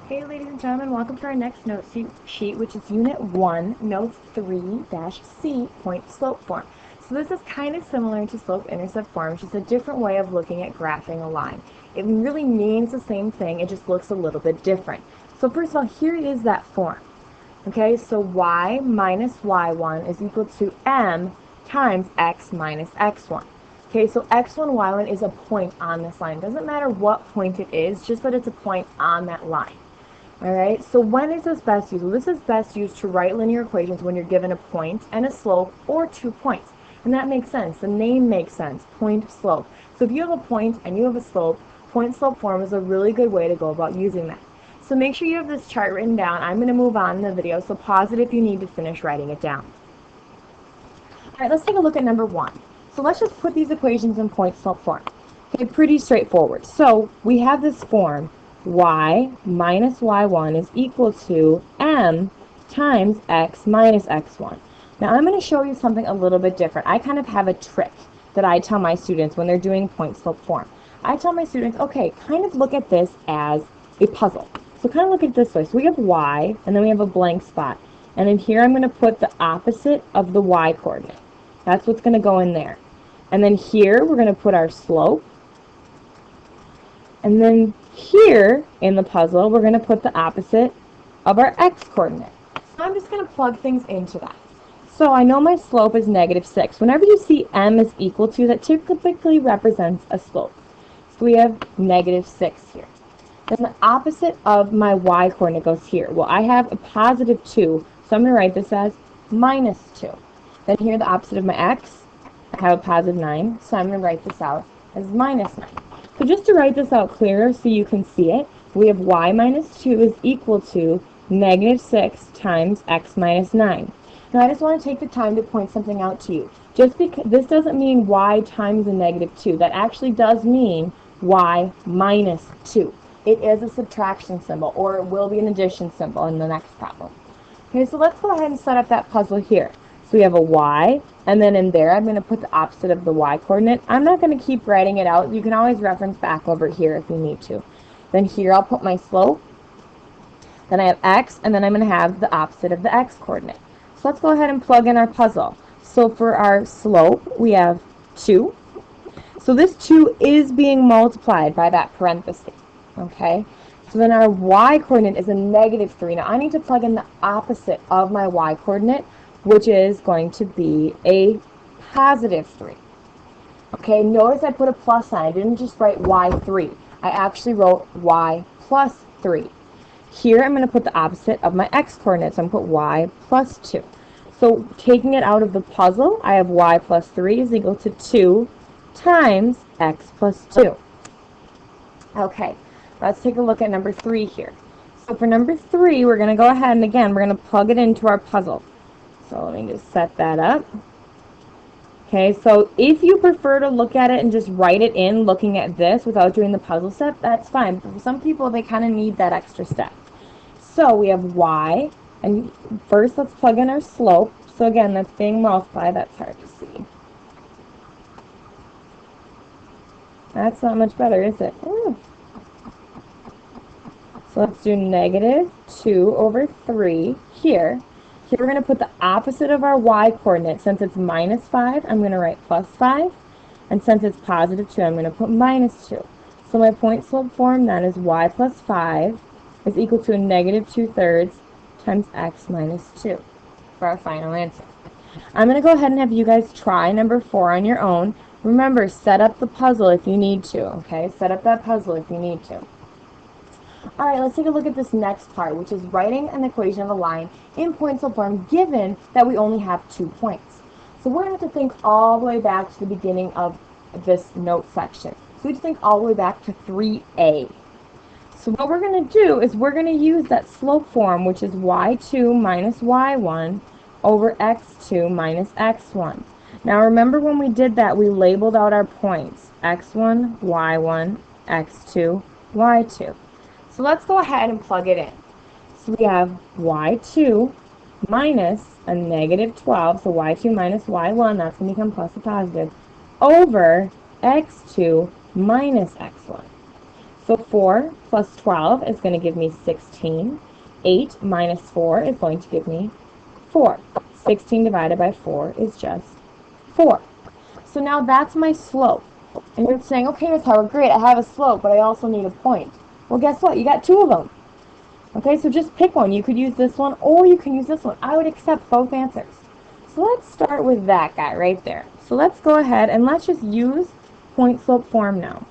Hey ladies and gentlemen, welcome to our next note sheet, which is Unit 1, Note 3-C, point slope form. So this is kind of similar to slope-intercept form, just a different way of looking at graphing a line. It really means the same thing, it just looks a little bit different. So first of all, here is that form. Okay, so y minus y1 is equal to m times x minus x1. Okay, so x1, y1 is a point on this line. It doesn't matter what point it is, just that it's a point on that line. Alright, so when is this best used? Well, this is best used to write linear equations when you're given a point and a slope or 2 points. And that makes sense. The name makes sense. Point, slope. So if you have a point and you have a slope, point-slope form is a really good way to go about using that. So make sure you have this chart written down. I'm going to move on in the video, so pause it if you need to finish writing it down. Alright, let's take a look at number 1. So let's just put these equations in point-slope form. Okay, pretty straightforward. So we have this form. Y minus y1 is equal to m times x minus x1. Now I'm going to show you something a little bit different. I kind of have a trick that I tell my students when they're doing point slope form. I tell my students, okay, kind of look at this as a puzzle. So kind of look at it this way. So we have y, and then we have a blank spot. And in here I'm going to put the opposite of the y coordinate. That's what's going to go in there. And then here we're going to put our slope. And then here in the puzzle, we're going to put the opposite of our x-coordinate. So I'm just going to plug things into that. So I know my slope is -6. Whenever you see m is equal to, that typically represents a slope. So we have -6 here. Then the opposite of my y-coordinate goes here. Well, I have a +2, so I'm going to write this as -2. Then here, the opposite of my x, I have a +9, so I'm going to write this out as -9. So just to write this out clearer so you can see it, we have y minus 2 is equal to -6 times x minus 9. Now I just want to take the time to point something out to you. Just because this doesn't mean y times a -2. That actually does mean y minus 2. It is a subtraction symbol, or it will be an addition symbol in the next problem. Okay, so let's go ahead and set up that puzzle here. So we have a y, and then in there I'm going to put the opposite of the y coordinate. I'm not going to keep writing it out. You can always reference back over here if you need to. Then here I'll put my slope. Then I have x, and then I'm going to have the opposite of the x coordinate. So let's go ahead and plug in our puzzle. So for our slope, we have 2. So this 2 is being multiplied by that parenthesis. Okay? So then our y coordinate is a -3. Now I need to plug in the opposite of my y coordinate, which is going to be a +3. Okay, notice I put a plus sign. I didn't just write y3. I actually wrote y plus 3. Here I'm going to put the opposite of my x coordinates. I'm going to put y plus 2. So taking it out of the puzzle, I have y plus 3 is equal to 2 times x plus 2. Okay, let's take a look at number 3 here. So for number 3, we're going to go ahead and again, we're going to plug it into our puzzle. So let me just set that up. Okay, so if you prefer to look at it and just write it in looking at this without doing the puzzle step, that's fine. But for some people, they kind of need that extra step. So we have y, and first let's plug in our slope. So again, that's being multiplied. That's hard to see. That's not much better, is it? Ooh. So let's do -2/3 here. Here we're going to put the opposite of our y coordinate. Since it's -5, I'm going to write +5. And since it's +2, I'm going to put -2. So my point slope form then is y plus 5 is equal to a -2/3 times x minus 2 for our final answer. I'm going to go ahead and have you guys try number 4 on your own. Remember, set up the puzzle if you need to, okay? Set up that puzzle if you need to. Alright, let's take a look at this next part, which is writing an equation of a line in point slope form given that we only have 2 points. So we're going to have to think all the way back to the beginning of this note section. So we have to think all the way back to 3a. So what we're going to do is we're going to use that slope form, which is y2 minus y1 over x2 minus x1. Now remember when we did that, we labeled out our points, x1, y1, x2, y2. So let's go ahead and plug it in. So we have y2 minus a -12, so y2 minus y1, that's going to become plus a positive, over x2 minus x1. So 4 plus 12 is going to give me 16. 8 minus 4 is going to give me 4. 16 divided by 4 is just 4. So now that's my slope. And you're saying, okay, Ms. Howard, great, I have a slope, but I also need a point. Well, guess what? You got two of them. Okay, so just pick one. You could use this one, or you can use this one. I would accept both answers. So let's start with that guy right there. So let's go ahead and let's just use point-slope form now.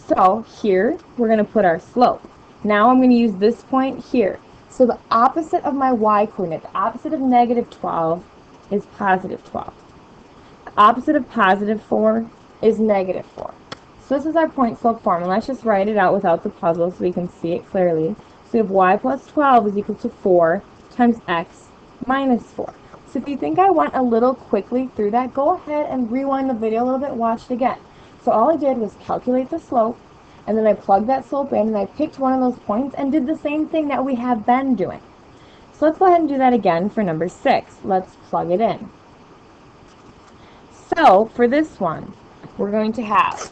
So here, we're going to put our slope. Now I'm going to use this point here. So the opposite of my y-coordinate, the opposite of negative 12, is positive 12. The opposite of positive 4 is negative 4. So this is our point-slope form, and let's just write it out without the puzzle so we can see it clearly. So we have y plus 12 is equal to 4 times x minus 4. So if you think I went a little quickly through that, go ahead and rewind the video a little bit, watch it again. So all I did was calculate the slope, and then I plugged that slope in, and I picked one of those points and did the same thing that we have been doing. So let's go ahead and do that again for number 6. Let's plug it in. So for this one, we're going to have,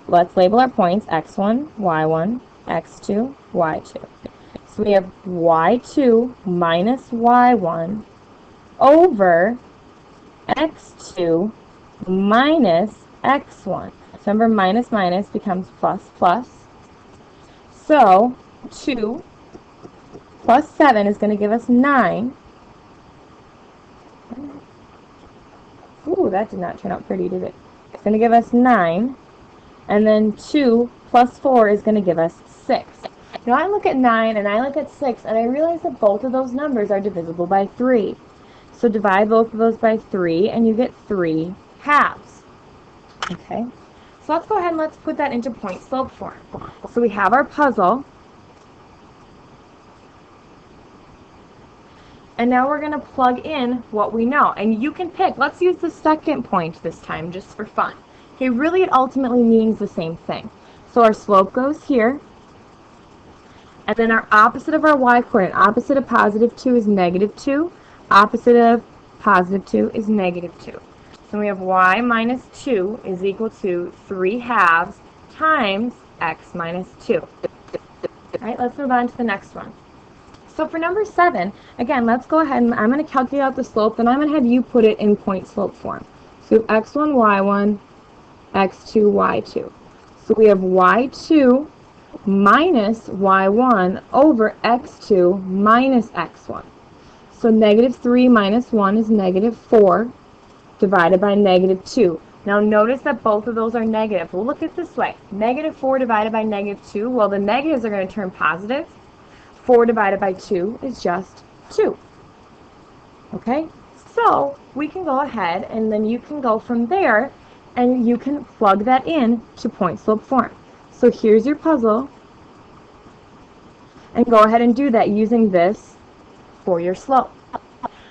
let's label our points, x1, y1, x2, y2. So we have y2 minus y1 over x2 minus x1. So remember, minus minus becomes plus plus. So 2 plus 7 is going to give us 9. Ooh, that did not turn out pretty, did it? It's going to give us 9. And then 2 plus 4 is going to give us 6. Now I look at 9 and I look at 6 and I realize that both of those numbers are divisible by 3. So divide both of those by 3 and you get 3 halves. Okay? So let's go ahead and let's put that into point-slope form. So we have our puzzle. And now we're going to plug in what we know. And you can pick. Let's use the second point this time just for fun. Okay, really it ultimately means the same thing. So our slope goes here. And then our opposite of our y-coordinate, opposite of positive 2 is negative 2. Opposite of positive 2 is negative 2. So we have y minus 2 is equal to 3 halves times x minus 2. All right, let's move on to the next one. So for number 7, again, let's go ahead and I'm going to calculate out the slope, and I'm going to have you put it in point-slope form. So we have x1, y1, x2, y2. So we have y2 minus y1 over x2 minus x1. So negative 3 minus 1 is negative 4 divided by negative 2. Now notice that both of those are negative. We'll look at it this way. Negative 4 divided by negative 2, well, the negatives are going to turn positive. 4 divided by 2 is just 2. Okay? So we can go ahead and then you can go from there and you can plug that in to point-slope form. So here's your puzzle. And go ahead and do that using this for your slope.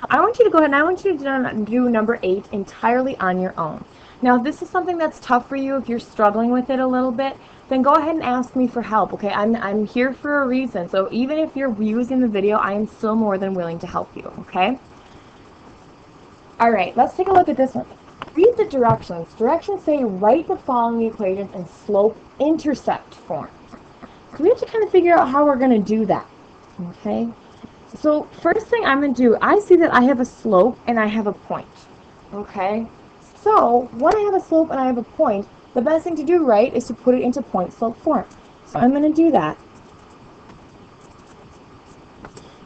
I want you to go ahead and I want you to do number 8 entirely on your own. Now, if this is something that's tough for you, if you're struggling with it a little bit, then go ahead and ask me for help, okay? I'm here for a reason, so even if you're using the video, I am still more than willing to help you, okay? All right, let's take a look at this one. Read the directions. Directions say write the following equations in slope-intercept form. So we have to kind of figure out how we're going to do that, okay? So first thing I'm going to do, I see that I have a slope and I have a point, okay? So when I have a slope and I have a point, the best thing to do, right, is to put it into point-slope form. So I'm going to do that.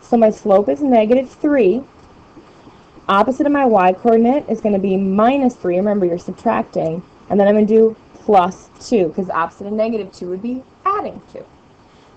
So my slope is negative 3. Opposite of my y-coordinate is going to be minus 3. Remember, you're subtracting. And then I'm going to do plus 2, because opposite of negative 2 would be adding 2.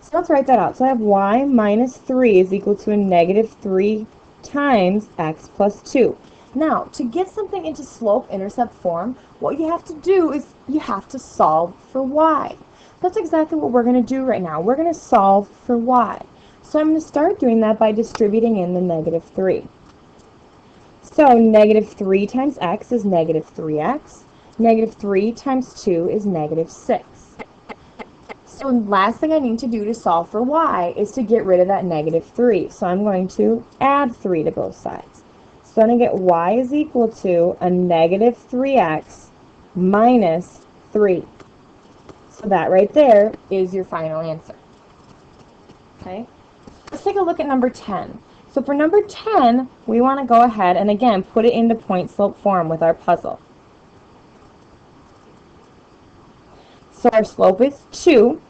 So let's write that out. So I have y minus 3 is equal to a negative 3 times x plus 2. Now, to get something into slope-intercept form, what you have to do is you have to solve for y. That's exactly what we're going to do right now. We're going to solve for y. So I'm going to start doing that by distributing in the negative 3. So negative 3 times x is negative 3x. Negative 3 times 2 is negative 6. So the last thing I need to do to solve for y is to get rid of that negative 3. So I'm going to add 3 to both sides. So I'm going to get y is equal to a negative 3x minus 3. So that right there is your final answer. Okay? Let's take a look at number 10. So for number 10, we want to go ahead and again put it into point slope form with our puzzle. So our slope is 2.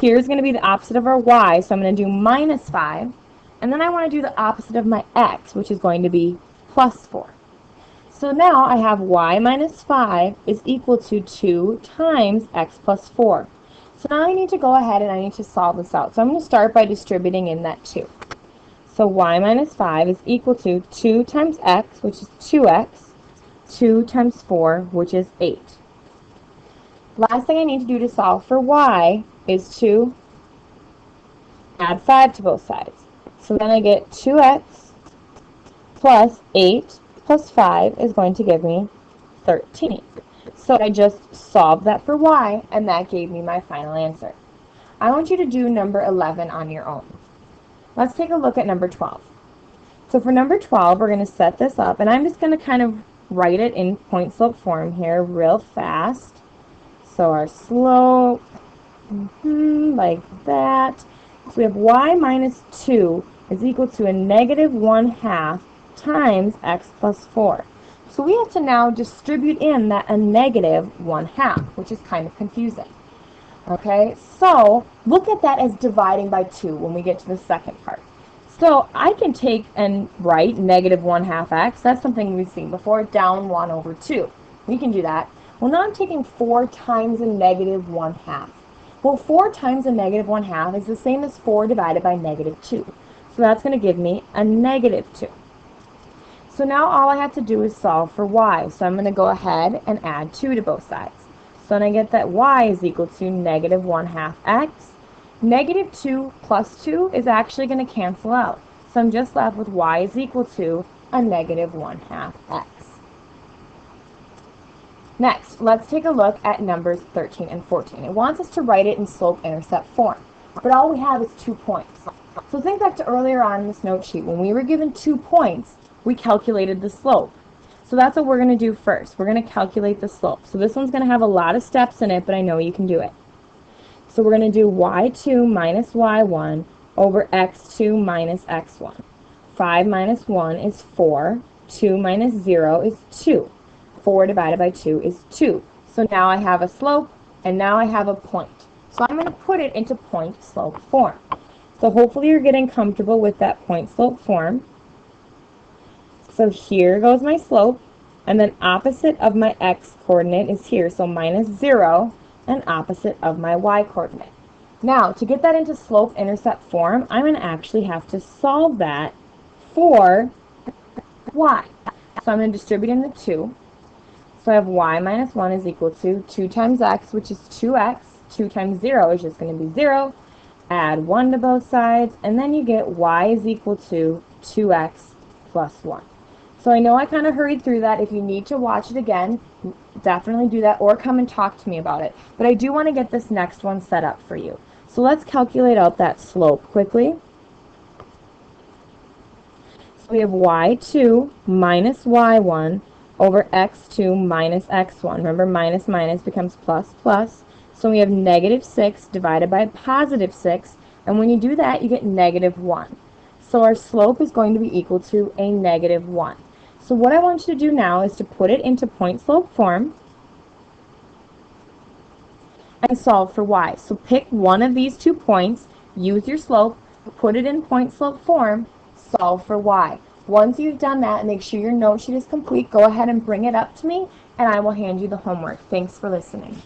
Here's going to be the opposite of our y, so I'm going to do minus 5. And then I want to do the opposite of my x, which is going to be plus 4. So now I have y minus 5 is equal to 2 times x plus 4. So now I need to go ahead and I need to solve this out. So I'm going to start by distributing in that 2. So y minus 5 is equal to 2 times x, which is 2x, 2 times 4, which is 8. Last thing I need to do to solve for y is to add 5 to both sides. So then I get 2x plus 8 plus 5 is going to give me 13. So I just solved that for y, and that gave me my final answer. I want you to do number 11 on your own. Let's take a look at number 12. So for number 12, we're going to set this up, and I'm just going to kind of write it in point slope form here real fast. So our slope, like that. So we have y minus 2 is equal to a negative 1/2 times x plus 4. So we have to now distribute in that a negative 1/2, which is kind of confusing. Okay, so look at that as dividing by 2 when we get to the second part. So I can take and write negative 1/2 x, that's something we've seen before, down 1 over 2. We can do that. Well, now I'm taking 4 times a negative 1/2. Well, 4 times a negative 1/2 is the same as 4 divided by negative 2. So that's going to give me a negative 2. So now all I have to do is solve for y. So I'm going to go ahead and add 2 to both sides. So then I get that y is equal to negative 1/2 x. Negative 2 plus 2 is actually going to cancel out. So I'm just left with y is equal to a negative 1/2 x. Next, let's take a look at numbers 13 and 14. It wants us to write it in slope-intercept form, but all we have is 2 points. So think back to earlier on in this note sheet. When we were given 2 points, we calculated the slope. So that's what we're going to do first. We're going to calculate the slope. So this one's going to have a lot of steps in it, but I know you can do it. So we're going to do y2 minus y1 over x2 minus x1. 5 minus 1 is 4. 2 minus 0 is 2. 4 divided by 2 is 2. So now I have a slope, and now I have a point. So I'm going to put it into point slope form. So hopefully you're getting comfortable with that point slope form. So here goes my slope, and then opposite of my x coordinate is here, so minus 0, and opposite of my y coordinate. Now, to get that into slope-intercept form, I'm going to actually have to solve that for y. So I'm going to distribute in the 2. So I have y minus 1 is equal to 2 times x, which is 2x. 2 times 0 is just going to be 0. Add 1 to both sides, and then you get y is equal to 2x plus 1. So I know I kind of hurried through that. If you need to watch it again, definitely do that, or come and talk to me about it. But I do want to get this next one set up for you. So let's calculate out that slope quickly. So we have y2 minus y1 over x2 minus x1. Remember, minus minus becomes plus plus. So we have negative 6 divided by positive 6. And when you do that, you get negative 1. So our slope is going to be equal to a negative 1. So what I want you to do now is to put it into point slope form and solve for y. So pick one of these 2 points, use your slope, put it in point slope form, solve for y. Once you've done that, make sure your note sheet is complete. Go ahead and bring it up to me, and I will hand you the homework. Thanks for listening.